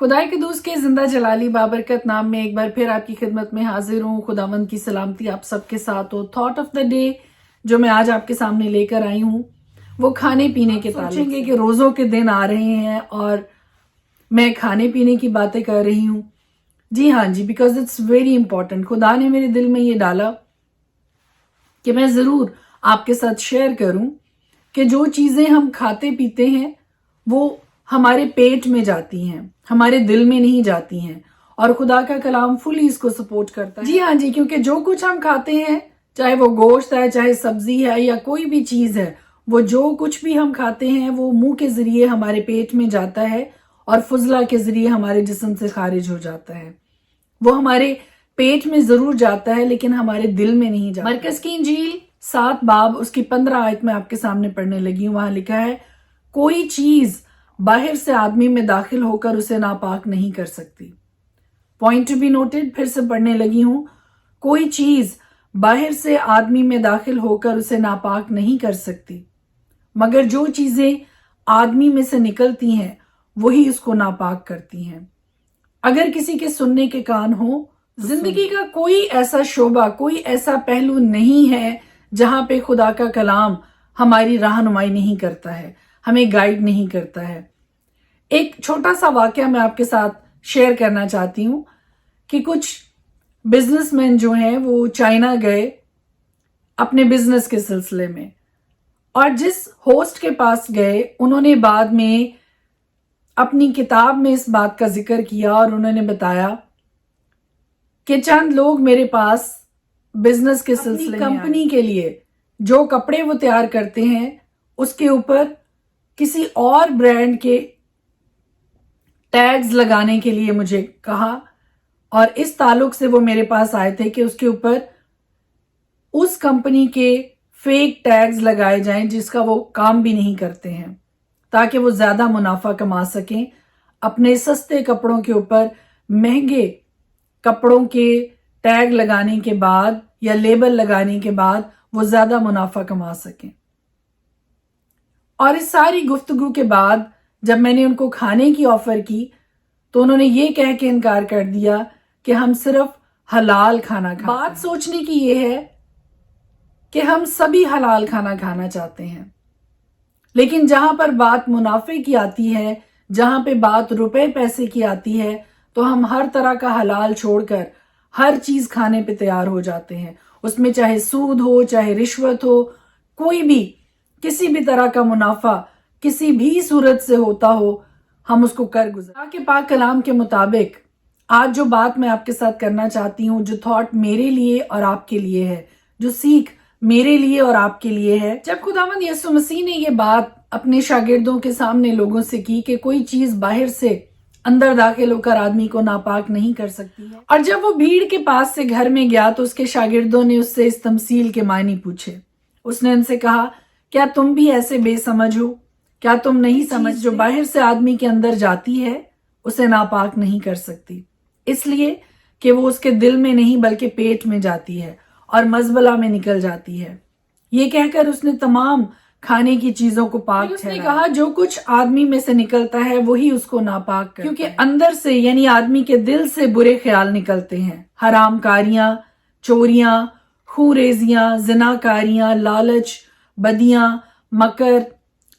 خدائے قدوس کے زندہ جلالی بابرکت نام میں ایک بار پھر آپ کی خدمت میں حاضر ہوں. خداوند کی سلامتی آپ سب کے ساتھ ہو. تھاٹ آف دا ڈے جو میں آج آپ کے سامنے لے کر آئی ہوں وہ کھانے پینے کے تعلق. سوچیں گے کہ روزوں کے دن آ رہے ہیں اور میں کھانے پینے کی باتیں کر رہی ہوں. جی ہاں جی، بیکاز اٹس ویری امپورٹنٹ. خدا نے میرے دل میں یہ ڈالا کہ میں ضرور آپ کے ساتھ شیئر کروں کہ جو چیزیں ہم کھاتے پیتے ہیں وہ ہمارے پیٹ میں جاتی ہیں، ہمارے دل میں نہیں جاتی ہیں، اور خدا کا کلام فلی اس کو سپورٹ کرتا ہے. جی ہاں جی، کیونکہ جو کچھ ہم کھاتے ہیں، چاہے وہ گوشت ہے، چاہے سبزی ہے، یا کوئی بھی چیز ہے، وہ جو کچھ بھی ہم کھاتے ہیں وہ منہ کے ذریعے ہمارے پیٹ میں جاتا ہے اور فضلہ کے ذریعے ہمارے جسم سے خارج ہو جاتا ہے. وہ ہمارے پیٹ میں ضرور جاتا ہے لیکن ہمارے دل میں نہیں جاتا. مرکز کی انجیل 7 باب اس کی 15 آیت میں آپ کے سامنے پڑھنے لگی ہوں. وہاں لکھا ہے، کوئی چیز باہر سے آدمی میں داخل ہو کر اسے ناپاک نہیں کر سکتی. پوائنٹ ٹو بی نوٹڈ، پھر سے پڑھنے لگی ہوں. کوئی چیز باہر سے آدمی میں داخل ہو کر اسے ناپاک نہیں کر سکتی، مگر جو چیزیں آدمی میں سے نکلتی ہیں وہی اس کو ناپاک کرتی ہیں. اگر کسی کے سننے کے کان ہوں، زندگی کا کوئی ایسا شعبہ، کوئی ایسا پہلو نہیں ہے جہاں پہ خدا کا کلام ہماری رہنمائی نہیں کرتا ہے، ہمیں گائیڈ نہیں کرتا ہے. ایک چھوٹا سا واقعہ میں آپ کے ساتھ شیئر کرنا چاہتی ہوں کہ کچھ بزنس مین جو ہیں وہ چائنا گئے اپنے بزنس کے سلسلے میں، اور جس ہوسٹ کے پاس گئے انہوں نے بعد میں اپنی کتاب میں اس بات کا ذکر کیا اور انہوں نے بتایا کہ چند لوگ میرے پاس بزنس کے سلسلے میں کمپنی کے لیے جو کپڑے وہ تیار کرتے ہیں اس کے اوپر کسی اور برانڈ کے ٹیگز لگانے کے لیے مجھے کہا، اور اس تعلق سے وہ میرے پاس آئے تھے کہ اس کے اوپر اس کمپنی کے فیک ٹیگز لگائے جائیں جس کا وہ کام بھی نہیں کرتے ہیں، تاکہ وہ زیادہ منافع کما سکیں. اپنے سستے کپڑوں کے اوپر مہنگے کپڑوں کے ٹیگ لگانے کے بعد یا لیبل لگانے کے بعد وہ زیادہ منافع کما سکیں. اور اس ساری گفتگو کے بعد جب میں نے ان کو کھانے کی آفر کی تو انہوں نے یہ کہہ کے انکار کر دیا کہ ہم صرف حلال کھانا کھاتے ہیں. بات سوچنے کی یہ ہے کہ ہم سبھی حلال کھانا کھانا چاہتے ہیں، لیکن جہاں پر بات منافع کی آتی ہے، جہاں پہ بات روپے پیسے کی آتی ہے، تو ہم ہر طرح کا حلال چھوڑ کر ہر چیز کھانے پہ تیار ہو جاتے ہیں. اس میں چاہے سود ہو، چاہے رشوت ہو، کوئی بھی کسی بھی طرح کا منافع کسی بھی صورت سے ہوتا ہو، ہم اس کو کر گزار کے پاک کلام کے مطابق. آج جو بات میں آپ کے ساتھ کرنا چاہتی ہوں، جو تھاٹ میرے لیے اور آپ کے لیے ہے، جو سیکھ میرے لیے اور آپ کے لیے ہے، جب خداوند یسوع مسیح نے یہ بات اپنے شاگردوں کے سامنے لوگوں سے کی کہ کوئی چیز باہر سے اندر داخل ہو کر آدمی کو ناپاک نہیں کر سکتی ہے، اور جب وہ بھیڑ کے پاس سے گھر میں گیا تو اس کے شاگردوں نے اس سے اس تمثیل کے معنی پوچھے. اس نے ان سے کہا، کیا تم بھی ایسے بے سمجھ ہو؟ کیا تم نہیں سمجھ جو باہر سے آدمی کے اندر جاتی ہے اسے ناپاک نہیں کر سکتی، اس لیے کہ وہ اس کے دل میں نہیں بلکہ پیٹ میں جاتی ہے اور مزبلہ میں نکل جاتی ہے. یہ کہہ کر اس نے تمام کھانے کی چیزوں کو پاک ٹھہرایا. اس نے کہا جو کچھ آدمی میں سے نکلتا ہے وہی اس کو ناپاک کرتا ہے، کیونکہ اندر سے یعنی آدمی کے دل سے برے خیال نکلتے ہیں، حرام کاریاں، چوریاں، خوریزیاں، زناکاریاں، لالچ، بدیاں، مکر،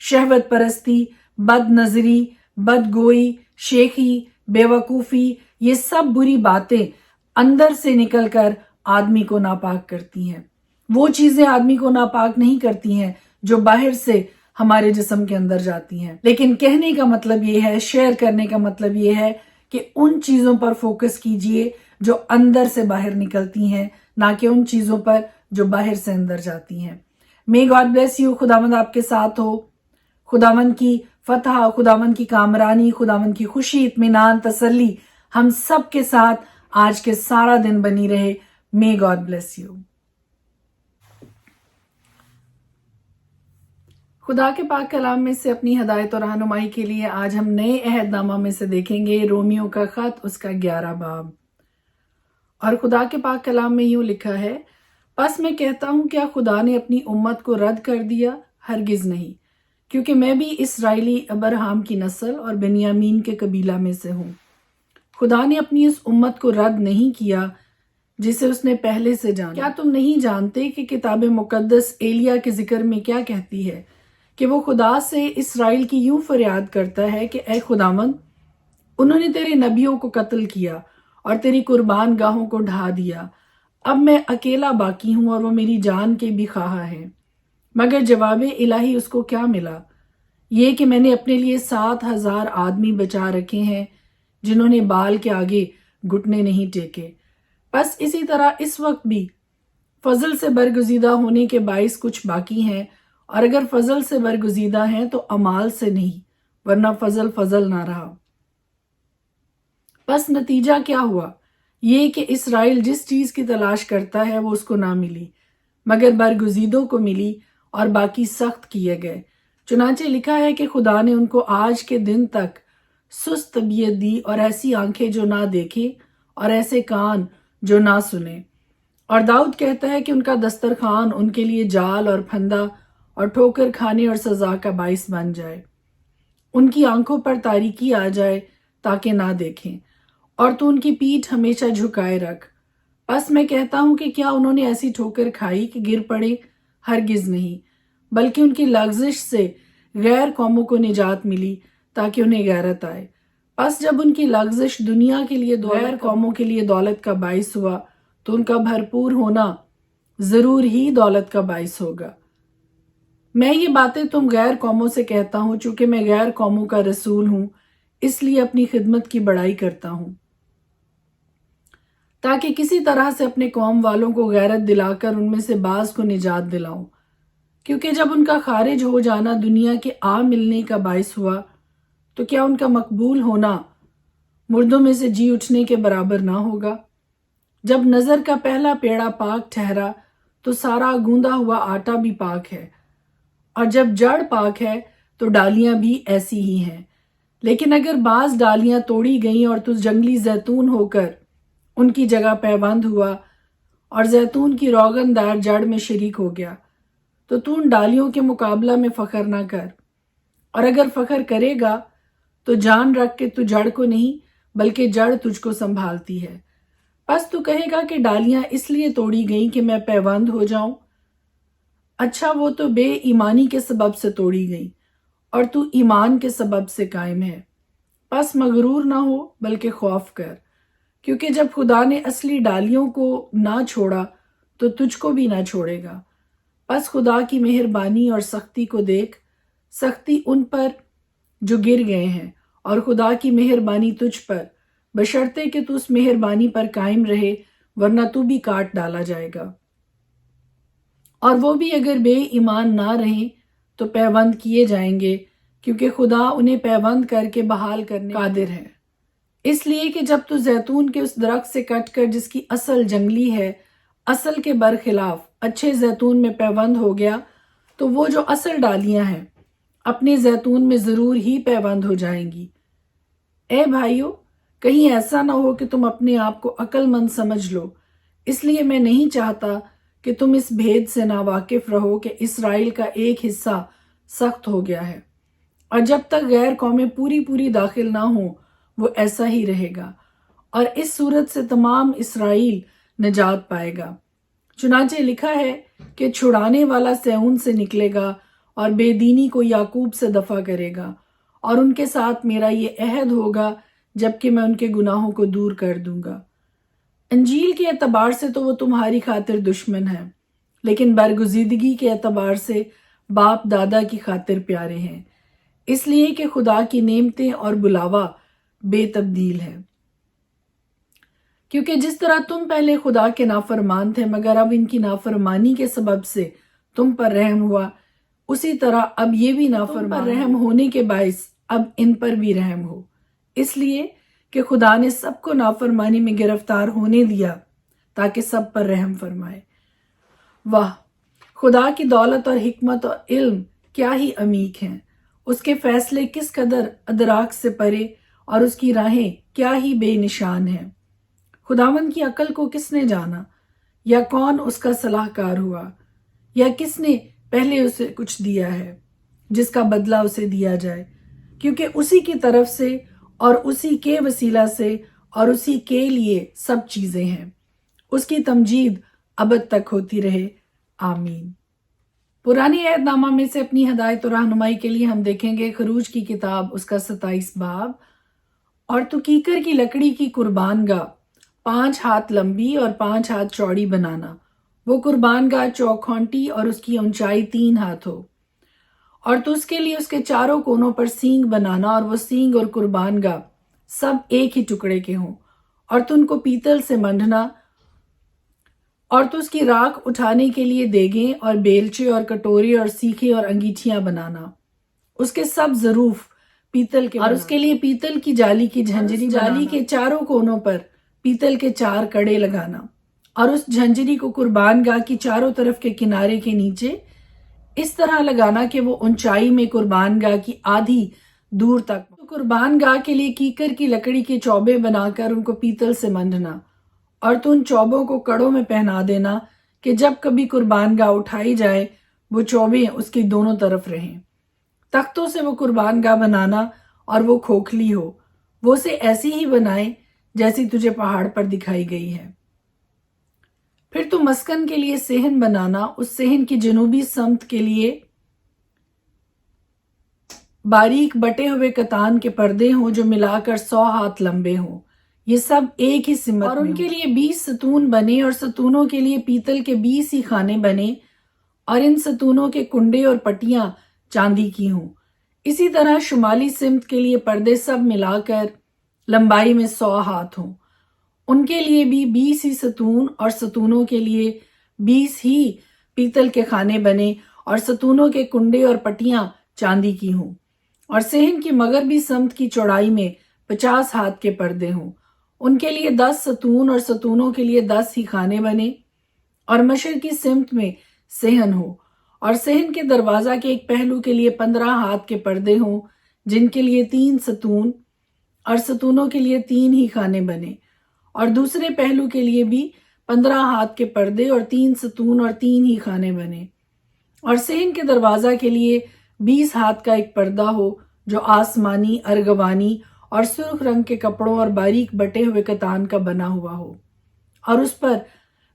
شہوت پرستی، بد نظری، بدگوئی، شیخی، بیوقوفی. یہ سب بری باتیں اندر سے نکل کر آدمی کو ناپاک کرتی ہیں. وہ چیزیں آدمی کو ناپاک نہیں کرتی ہیں جو باہر سے ہمارے جسم کے اندر جاتی ہیں. لیکن کہنے کا مطلب یہ ہے، شیئر کرنے کا مطلب یہ ہے کہ ان چیزوں پر فوکس کیجئے جو اندر سے باہر نکلتی ہیں، نہ کہ ان چیزوں پر جو باہر سے اندر جاتی ہیں. May God bless you. خداوند آپ کے ساتھ ہو. خداوند کی فتح، خداوند کی کامرانی، خداوند کی خوشی، اطمینان، تسلی ہم سب کے ساتھ آج کے سارا دن بنی رہے. May God bless you. خدا کے پاک کلام میں سے اپنی ہدایت اور رہنمائی کے لیے آج ہم نئے عہد نامہ میں سے دیکھیں گے رومیو کا خط، اس کا 11 باب. اور خدا کے پاک کلام میں یوں لکھا ہے، پس میں کہتا ہوں کیا خدا نے اپنی امت کو رد کر دیا؟ ہرگز نہیں، کیونکہ میں بھی اسرائیلی ابراہیم کی نسل اور بنیامین کے قبیلہ میں سے ہوں. خدا نے اپنی اس امت کو رد نہیں کیا جسے اس نے پہلے سے جانا۔ کیا تم نہیں جانتے کہ کتاب مقدس ایلیا کے ذکر میں کیا کہتی ہے کہ وہ خدا سے اسرائیل کی یوں فریاد کرتا ہے کہ اے خداوند، انہوں نے تیرے نبیوں کو قتل کیا اور تیری قربان گاہوں کو ڈھا دیا، اب میں اکیلا باقی ہوں اور وہ میری جان کے بھی خواہاں ہے۔ مگر جواب الہی اس کو کیا ملا؟ یہ کہ میں نے اپنے لیے 7,000 آدمی بچا رکھے ہیں جنہوں نے بال کے آگے گھٹنے نہیں ٹیکے۔ بس اسی طرح اس وقت بھی فضل سے برگزیدہ ہونے کے باعث کچھ باقی ہیں، اور اگر فضل سے برگزیدہ ہیں تو اعمال سے نہیں، ورنہ فضل نہ رہا۔ بس نتیجہ کیا ہوا؟ یہ کہ اسرائیل جس چیز کی تلاش کرتا ہے وہ اس کو نہ ملی، مگر برگزیدوں کو ملی اور باقی سخت کیے گئے۔ چنانچہ لکھا ہے کہ خدا نے ان کو آج کے دن تک سست طبیعت دی، اور ایسی آنکھیں جو نہ دیکھیں اور ایسے کان جو نہ سنیں۔ اور داؤد کہتا ہے کہ ان کا دسترخوان ان کے لیے جال اور پھندا اور ٹھوکر کھانے اور سزا کا باعث بن جائے۔ ان کی آنکھوں پر تاریکی آ جائے تاکہ نہ دیکھیں، اور تو ان کی پیٹھ ہمیشہ جھکائے رکھ۔ بس میں کہتا ہوں کہ کیا انہوں نے ایسی ٹھوکر کھائی کہ گر پڑے؟ ہرگز نہیں، بلکہ ان کی لغزش سے غیر قوموں کو نجات ملی تاکہ انہیں غیرت آئے۔ پس جب ان کی لغزش دنیا کے لیے غیر قوموں کے لیے دولت کا باعث ہوا تو ان کا بھرپور ہونا ضرور ہی دولت کا باعث ہوگا۔ میں یہ باتیں تم غیر قوموں سے کہتا ہوں چونکہ میں غیر قوموں کا رسول ہوں، اس لیے اپنی خدمت کی بڑائی کرتا ہوں، تاکہ کسی طرح سے اپنے قوم والوں کو غیرت دلا کر ان میں سے بعض کو نجات دلاؤں۔ کیونکہ جب ان کا خارج ہو جانا دنیا کے آ ملنے کا باعث ہوا تو کیا ان کا مقبول ہونا مردوں میں سے جی اٹھنے کے برابر نہ ہوگا؟ جب نظر کا پہلا پیڑا پاک ٹھہرا تو سارا گوندا ہوا آٹا بھی پاک ہے، اور جب جڑ پاک ہے تو ڈالیاں بھی ایسی ہی ہیں۔ لیکن اگر بعض ڈالیاں توڑی گئیں اور تو جنگلی زیتون ہو کر ان کی جگہ پیوند ہوا اور زیتون کی روغن دار جڑ میں شریک ہو گیا، تو ان ڈالیوں کے مقابلہ میں فخر نہ کر، اور اگر فخر کرے گا تو جان رکھ کہ تو جڑ کو نہیں بلکہ جڑ تجھ کو سنبھالتی ہے۔ پس تو کہے گا کہ ڈالیاں اس لیے توڑی گئیں کہ میں پیوند ہو جاؤں۔ اچھا، وہ تو بے ایمانی کے سبب سے توڑی گئیں اور تو ایمان کے سبب سے قائم ہے۔ پس مغرور نہ ہو بلکہ خوف کر، کیونکہ جب خدا نے اصلی ڈالیوں کو نہ چھوڑا تو تجھ کو بھی نہ چھوڑے گا۔ پس خدا کی مہربانی اور سختی کو دیکھ، سختی ان پر جو گر گئے ہیں، اور خدا کی مہربانی تجھ پر، بشرطے کہ تو اس مہربانی پر قائم رہے، ورنہ تو بھی کاٹ ڈالا جائے گا۔ اور وہ بھی اگر بے ایمان نہ رہیں تو پیوند کیے جائیں گے، کیونکہ خدا انہیں پیوند کر کے بحال کرنے قادر ہے۔ اس لیے کہ جب تو زیتون کے اس درخت سے کٹ کر جس کی اصل جنگلی ہے، اصل کے برخلاف اچھے زیتون میں پیوند ہو گیا، تو وہ جو اصل ڈالیاں ہیں اپنے زیتون میں ضرور ہی پیوند ہو جائیں گی۔ اے بھائیو، کہیں ایسا نہ ہو کہ تم اپنے آپ کو عقل مند سمجھ لو، اس لیے میں نہیں چاہتا کہ تم اس بھید سے ناواقف رہو کہ اسرائیل کا ایک حصہ سخت ہو گیا ہے، اور جب تک غیر قومیں پوری داخل نہ ہوں وہ ایسا ہی رہے گا، اور اس صورت سے تمام اسرائیل نجات پائے گا۔ چنانچہ لکھا ہے کہ چھڑانے والا سیون سے نکلے گا اور بے دینی کو یعقوب سے دفع کرے گا، اور ان کے ساتھ میرا یہ عہد ہوگا جبکہ میں ان کے گناہوں کو دور کر دوں گا۔ انجیل کے اعتبار سے تو وہ تمہاری خاطر دشمن ہے، لیکن برگزیدگی کے اعتبار سے باپ دادا کی خاطر پیارے ہیں، اس لیے کہ خدا کی نعمتیں اور بلاوا بے تبدیل ہے۔ کیونکہ جس طرح تم پہلے خدا کے نافرمان تھے مگر اب ان کی نافرمانی کے سبب سے تم پر رحم ہوا، اسی طرح اب یہ بھی نافرمان پر رحم ہونے کے باعث اب ان پر بھی رحم ہو، اس لیے کہ خدا نے سب کو نافرمانی میں گرفتار ہونے دیا تاکہ سب پر رحم فرمائے۔ واہ، خدا کی دولت اور حکمت اور علم کیا ہی عمیق ہیں، اس کے فیصلے کس قدر ادراک سے پرے اور اس کی راہیں کیا ہی بے نشان ہیں۔ خداوند کی عقل کو کس نے جانا، یا کون اس کا صلاح کار ہوا، یا کس نے پہلے اسے کچھ دیا ہے جس کا بدلہ اسے دیا جائے، کیونکہ اسی کی طرف سے اور اسی کے وسیلہ سے اور اسی کے لیے سب چیزیں ہیں۔ اس کی تمجید ابد تک ہوتی رہے، آمین۔ پرانی عہد نامہ میں سے اپنی ہدایت و رہنمائی کے لیے ہم دیکھیں گے خروج کی کتاب اس کا 27 باب۔ اور تو کیکر کی لکڑی کی قربان گاہ 5 ہاتھ لمبی اور 5 ہاتھ چوڑی بنانا، وہ قربان گاہ چوکھونٹی اور اس کی اونچائی 3 ہاتھ ہو۔ اور تو اس کے لیے اس کے چاروں کونوں پر سینگ بنانا، اور وہ سینگ اور قربان گاہ سب ایک ہی ٹکڑے کے ہوں، اور تو ان کو پیتل سے منڈنا۔ اور تو اس کی راکھ اٹھانے کے لیے دیگیں اور بیلچے اور کٹورے اور سیخیں اور انگیٹھیاں بنانا، اس کے سب ظروف پیتل کے، اور اس کے لیے پیتل کی جالی کی جھنجری، جالی کے چاروں کونوں پر پیتل کے 4 کڑے لگانا، اور اس جھنجری کو قربان گاہ کی چاروں طرف کے کنارے کے نیچے اس طرح لگانا کہ وہ اونچائی میں قربان گاہ کی آدھی دور تک۔ تو قربان گاہ کے لیے کیکر کی لکڑی کے چوبے بنا کر ان کو پیتل سے منڈنا، اور تو ان چوبوں کو کڑوں میں پہنا دینا کہ جب کبھی قربان گاہ اٹھائی جائے وہ چوبے اس کی دونوں طرف رہیں۔ تختوں سے وہ قربان گاہ بنانا، اور وہ کھوکھلی ہو، وہ اسے ایسی ہی بنائے جیسی تجھے پہاڑ پر دکھائی گئی ہے۔ پھر تو مسکن کے لیے صحن بنانا، اس صحن کی جنوبی سمت کے لیے باریک بٹے ہوئے کتان کے پردے ہوں جو ملا کر 100 ہاتھ لمبے ہوں، یہ سب ایک ہی سمت میں، اور ان کے لیے 20 ستون بنے، اور ستونوں کے لیے پیتل کے 20 ہی خانے بنے، اور ان ستونوں کے کنڈے اور پٹیاں چاندی کی ہوں۔ اسی طرح شمالی سمت کے لیے پردے سب ملا کر لمبائی میں 100 ہاتھ ہوں، ان کے لیے بھی 20 ہی ستون، اور ستونوں کے لیے 20 ہی پیتل کے خانے بنے، اور ستونوں کے کنڈے اور پٹیاں چاندی کی ہوں۔ اور صحن کی مغربی سمت کی چوڑائی میں 50 ہاتھ کے پردے ہوں، ان کے لیے 10 ستون، اور ستونوں کے لیے 10 ہی خانے بنے، اور مشرقی سمت میں صحن ہو، اور صحن کے دروازہ کے ایک پہلو کے لیے 15 ہاتھ کے پردے ہوں جن کے لیے 3 ستون، اور ستونوں کے لیے 3 ہی خانے بنے، اور دوسرے پہلو کے لیے بھی 15 ہاتھ کے پردے اور 3 ستون اور 3 ہی خانے بنے، اور صحن کے دروازہ کے لیے 20 ہاتھ کا ایک پردہ ہو جو آسمانی، ارغوانی اور سرخ رنگ کے کپڑوں اور باریک بٹے ہوئے کتان کا بنا ہوا ہو، اور اس پر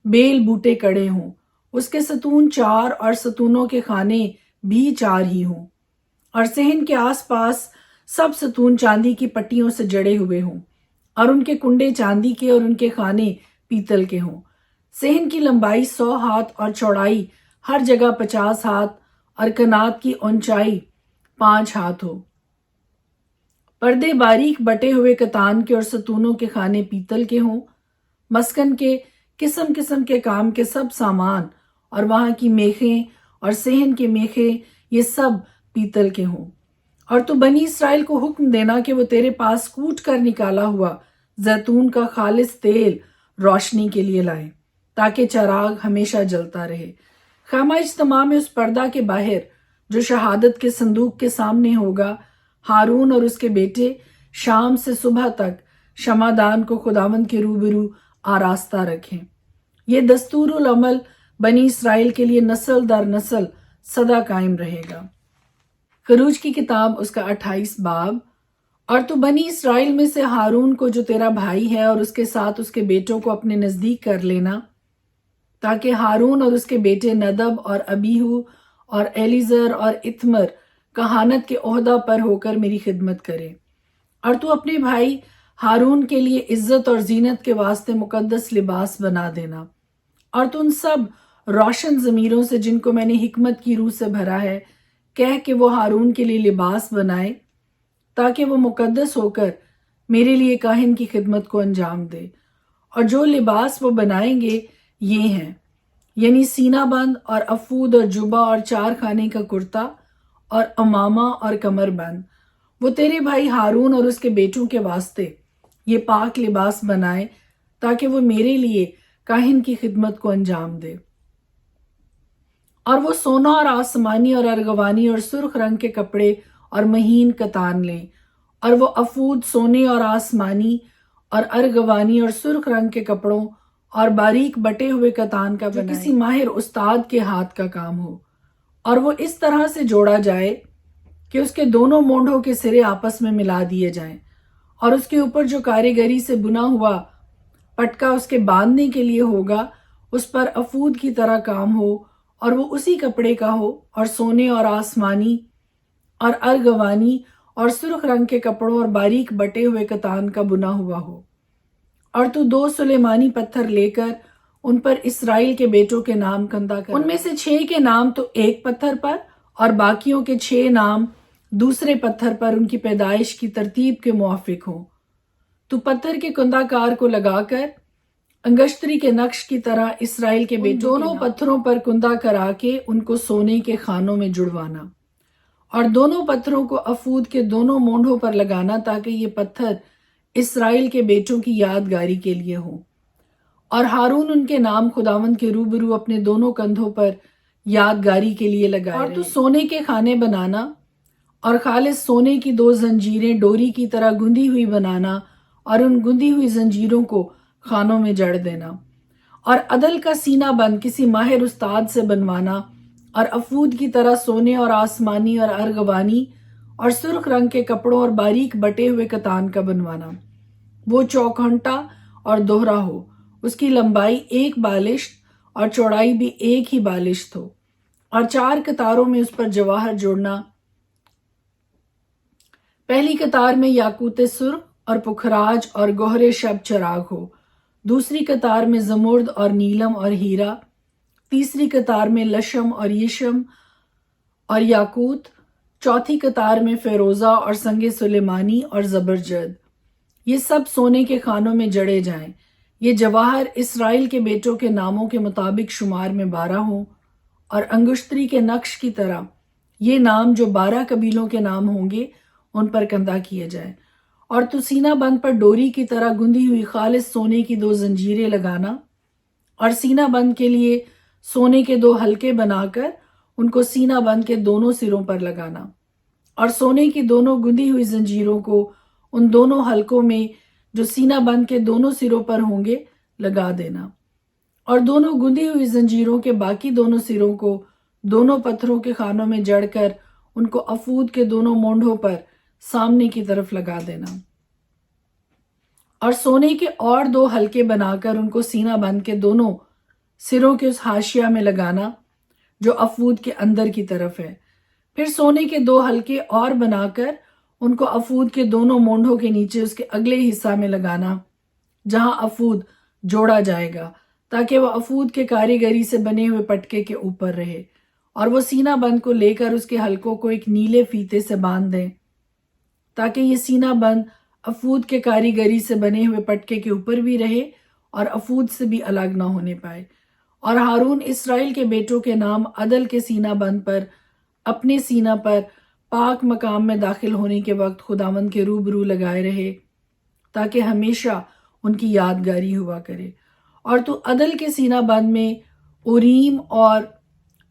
بیل بوٹے کڑے ہوں، اس کے ستون 4 اور ستونوں کے خانے بھی 4 ہی ہوں، اور صحن کے آس پاس سب ستون چاندی کی پٹیوں سے جڑے ہوئے ہوں، اور ان کے کنڈے چاندی کے اور ان کے خانے پیتل کے ہوں۔ صحن کی لمبائی 100 ہاتھ اور چوڑائی ہر جگہ 50 ہاتھ، اور کنات کی اونچائی 5 ہاتھ ہو۔ پردے باریک بٹے ہوئے کتان کے اور ستونوں کے خانے پیتل کے ہوں۔ مسکن کے قسم قسم کے کام کے سب سامان اور وہاں کی میخیں اور صحن کے میخیں یہ سب پیتل کے ہوں۔ اور تو بنی اسرائیل کو حکم دینا کہ وہ تیرے پاس کوٹ کر نکالا ہوا زیتون کا خالص تیل روشنی کے لیے لائیں تاکہ چراغ ہمیشہ جلتا رہے۔ خیمہ اجتماع میں اس پردہ کے باہر جو شہادت کے صندوق کے سامنے ہوگا، ہارون اور اس کے بیٹے شام سے صبح تک شمعدان کو خداوند کے روبرو آراستہ رکھیں۔ یہ دستور العمل بنی اسرائیل کے لیے نسل در نسل سدا قائم رہے گا۔ خروج کی کتاب اس کا 28 باب۔ اور تو بنی اسرائیل میں سے ہارون کو جو تیرا بھائی ہے اور اس کے ساتھ اس کے بیٹوں کو اپنے نزدیک کر لینا، تاکہ ہارون اور اس کے بیٹے ندب اور ابیہو اور ایلیزر اور اتمر کہانت کے عہدہ پر ہو کر میری خدمت کرے۔ اور تو اپنے بھائی ہارون کے لیے عزت اور زینت کے واسطے مقدس لباس بنا دینا، اور تو ان سب روشن ضمیروں سے جن کو میں نے حکمت کی روح سے بھرا ہے کہہ کہ وہ ہارون کے لیے لباس بنائے تاکہ وہ مقدس ہو کر میرے لیے کاہن کی خدمت کو انجام دے۔ اور جو لباس وہ بنائیں گے یہ ہیں، یعنی سینہ بند اور افود اور جبہ اور 4 خانے کا کرتا اور امامہ اور کمر بند۔ وہ تیرے بھائی ہارون اور اس کے بیٹوں کے واسطے یہ پاک لباس بنائے تاکہ وہ میرے لیے کاہن کی خدمت کو انجام دے۔ اور وہ سونا اور آسمانی اور ارغوانی اور سرخ رنگ کے کپڑے اور مہین کتان لیں، اور وہ افود سونے اور آسمانی اور ارغوانی اور سرخ رنگ کے کپڑوں اور باریک بٹے ہوئے کتان کا بنائے، جو کسی ماہر استاد کے ہاتھ کا کام ہو، اور وہ اس طرح سے جوڑا جائے کہ اس کے دونوں مونڈوں کے سرے آپس میں ملا دیے جائیں، اور اس کے اوپر جو کاریگری سے بنا ہوا پٹکا اس کے باندھنے کے لیے ہوگا اس پر افود کی طرح کام ہو، اور وہ اسی کپڑے کا ہو، اور سونے اور آسمانی اور ارغوانی اور سرخ رنگ کے کپڑوں اور باریک بٹے ہوئے کتان کا بنا ہوا ہو۔ اور تو 2 سلیمانی پتھر لے کر ان پر اسرائیل کے بیٹوں کے نام کندہ کر، ان میں سے 6 کے نام تو ایک پتھر پر اور باقیوں کے 6 نام دوسرے پتھر پر ان کی پیدائش کی ترتیب کے موافق ہوں۔ تو پتھر کے کندہ کار کو لگا کر انگشتری کے نقش کی طرح اسرائیل کے بیٹوں دونوں پتھروں پر کندہ کرا کے ان کو سونے کے خانوں میں جڑوانا، اور دونوں پتھروں کو افود کے دونوں مونڈوں پر لگانا تاکہ یہ پتھر اسرائیل کے بیٹوں کی یادگاری کے لیے ہوں۔ اور ہارون ان کے نام خداوند کے روبرو اپنے دونوں کندھوں پر یادگاری کے لیے لگائے۔ اور تو سونے کے خانے بنانا اور خالص سونے کی 2 زنجیریں ڈوری کی طرح گندھی ہوئی بنانا، اور ان گندھی ہوئی زنجیروں کو خانوں میں جڑ دینا، اور عدل کا سینہ بند کسی ماہر استاد سے بنوانا، اور افود کی طرح سونے اور آسمانی اور ارغوانی اور سرخ رنگ کے کپڑوں اور باریک بٹے ہوئے کتان کا بنوانا۔ وہ چوکھنٹا اور دوہرا ہو، اس کی لمبائی 1 بالشت اور چوڑائی بھی 1 ہی بالشت ہو، اور 4 قطاروں میں اس پر جواہر جوڑنا۔ پہلی قطار میں یاقوت سرخ اور پکھراج اور گوہر شب چراغ ہو، دوسری قطار میں زمرد اور نیلم اور ہیرا، تیسری قطار میں لشم اور یشم اور یاقوت، چوتھی قطار میں فیروزہ اور سنگ سلیمانی اور زبرجد۔ یہ سب سونے کے خانوں میں جڑے جائیں۔ یہ جواہر اسرائیل کے بیٹوں کے ناموں کے مطابق شمار میں 12 ہوں، اور انگشتری کے نقش کی طرح یہ نام جو 12 قبیلوں کے نام ہوں گے ان پر کندہ کیے جائیں۔ اور تو سینہ بند پر ڈوری کی طرح گندھی ہوئی خالص سونے کی 2 زنجیریں لگانا، اور سینہ بند کے لیے سونے کے 2 حلقے بنا کر ان کو سینہ بند کے دونوں سروں پر لگانا، اور سونے کی دونوں گندھی ہوئی زنجیروں کو ان دونوں حلقوں میں جو سینہ بند کے دونوں سروں پر ہوں گے لگا دینا، اور دونوں گندھی ہوئی زنجیروں کے باقی دونوں سروں کو دونوں پتھروں کے خانوں میں جڑ کر ان کو افود کے دونوں مونڈوں پر سامنے کی طرف لگا دینا، اور سونے کے اور 2 حلقے بنا کر ان کو سینہ بند کے دونوں سروں کے اس حاشیہ میں لگانا جو افود کے اندر کی طرف ہے۔ پھر سونے کے 2 حلقے اور بنا کر ان کو افود کے دونوں مونڈوں کے نیچے اس کے اگلے حصہ میں لگانا جہاں افود جوڑا جائے گا، تاکہ وہ افود کے کاریگری سے بنے ہوئے پٹکے کے اوپر رہے، اور وہ سینہ بند کو لے کر اس کے حلقوں کو ایک نیلے فیتے سے باندھ دیں تاکہ یہ سینہ بند افود کے کاریگری سے بنے ہوئے پٹکے کے اوپر بھی رہے اور افود سے بھی الگ نہ ہونے پائے۔ اور ہارون اسرائیل کے بیٹوں کے نام عدل کے سینہ بند پر اپنے سینہ پر پاک مقام میں داخل ہونے کے وقت خداوند کے روبرو لگائے رہے تاکہ ہمیشہ ان کی یادگاری ہوا کرے۔ اور تو عدل کے سینہ بند میں اوریم اور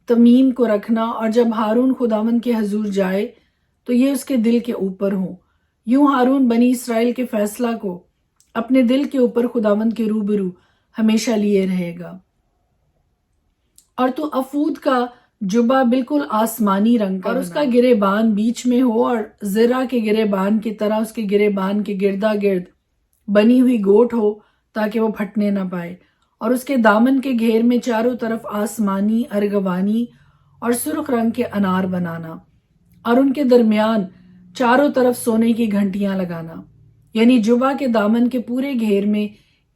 تمیم کو رکھنا، اور جب ہارون خداوند کے حضور جائے تو یہ اس کے دل کے اوپر ہوں۔ یوں ہارون بنی اسرائیل کے فیصلہ کو اپنے دل کے اوپر خداوند کے روبرو ہمیشہ لیے رہے گا۔ اور تو افود کا جبہ بالکل آسمانی رنگ کا، اور اس کا گریبان بیچ میں ہو، اور زرہ کے گریبان کی طرح اس کے گریبان کے گردا گرد بنی ہوئی گوٹ ہو تاکہ وہ پھٹنے نہ پائے، اور اس کے دامن کے گھیر میں چاروں طرف آسمانی، ارغوانی اور سرخ رنگ کے انار بنانا، اور ان کے درمیان چاروں طرف سونے کی گھنٹیاں لگانا، یعنی جبہ کے دامن کے پورے گھیر میں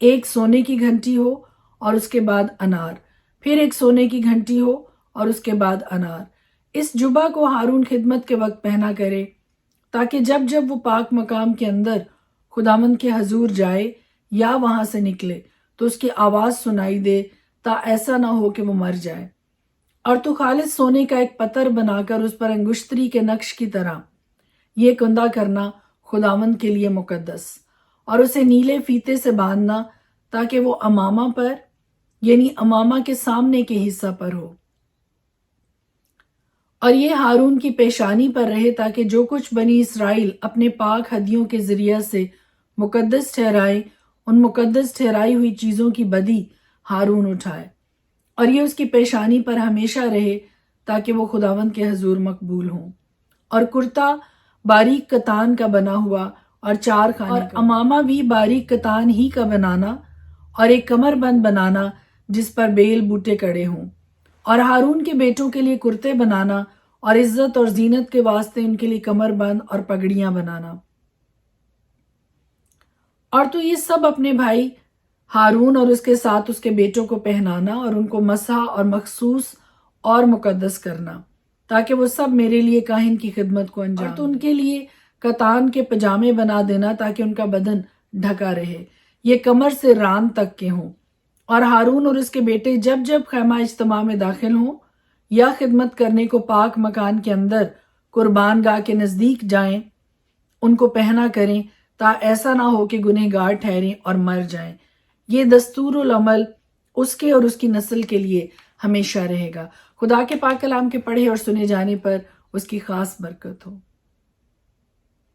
ایک سونے کی گھنٹی ہو اور اس کے بعد انار، پھر ایک سونے کی گھنٹی ہو اور اس کے بعد انار۔ اس جبہ کو ہارون خدمت کے وقت پہنا کرے تاکہ جب جب وہ پاک مقام کے اندر خداوند کے حضور جائے یا وہاں سے نکلے تو اس کی آواز سنائی دے، تا ایسا نہ ہو کہ وہ مر جائے۔ اور تو خالص سونے کا ایک پتر بنا کر اس پر انگشتری کے نقش کی طرح یہ کندہ کرنا خداوند کے لیے مقدس، اور اسے نیلے فیتے سے باندھنا تاکہ وہ امامہ پر یعنی امامہ کے سامنے کے حصہ پر ہو، اور یہ ہارون کی پیشانی پر رہے تاکہ جو کچھ بنی اسرائیل اپنے پاک ہدیوں کے ذریعہ سے مقدس ٹھہرائے ان مقدس ٹھہرائی ہوئی چیزوں کی بدی ہارون اٹھائے، اور یہ اس کی پیشانی پر ہمیشہ رہے تاکہ وہ خداوند کے حضور مقبول ہوں۔ اور کرتا باریک کتان کا بنا ہوا اور 4 خانے اور امامہ بھی باریک کتان ہی کا بنانا اور ایک کمر بند بنانا جس پر بیل بوٹے کڑے ہوں، اور ہارون کے بیٹوں کے لیے کرتے بنانا اور عزت اور زینت کے واسطے ان کے لیے کمر بند اور پگڑیاں بنانا۔ اور تو یہ سب اپنے بھائی ہارون اور اس کے ساتھ اس کے بیٹوں کو پہنانا اور ان کو مسح اور مخصوص اور مقدس کرنا، تاکہ وہ سب میرے لیے کاہن کی خدمت کو انجام دیں۔ اور تو ان کے لیے کتان کے پجامے بنا دینا تاکہ ان کا بدن ڈھکا رہے، یہ کمر سے ران تک کے ہوں۔ اور ہارون اور اس کے بیٹے جب جب خیمہ اجتماع میں داخل ہوں یا خدمت کرنے کو پاک مکان کے اندر قربان گاہ کے نزدیک جائیں، ان کو پہنا کریں تا ایسا نہ ہو کہ گنہگار ٹھہریں اور مر جائیں۔ یہ دستور العمل اس کے اور اس کی نسل کے لیے ہمیشہ رہے گا۔ خدا کے پاک کلام کے پڑھے اور سنے جانے پر اس کی خاص برکت ہو۔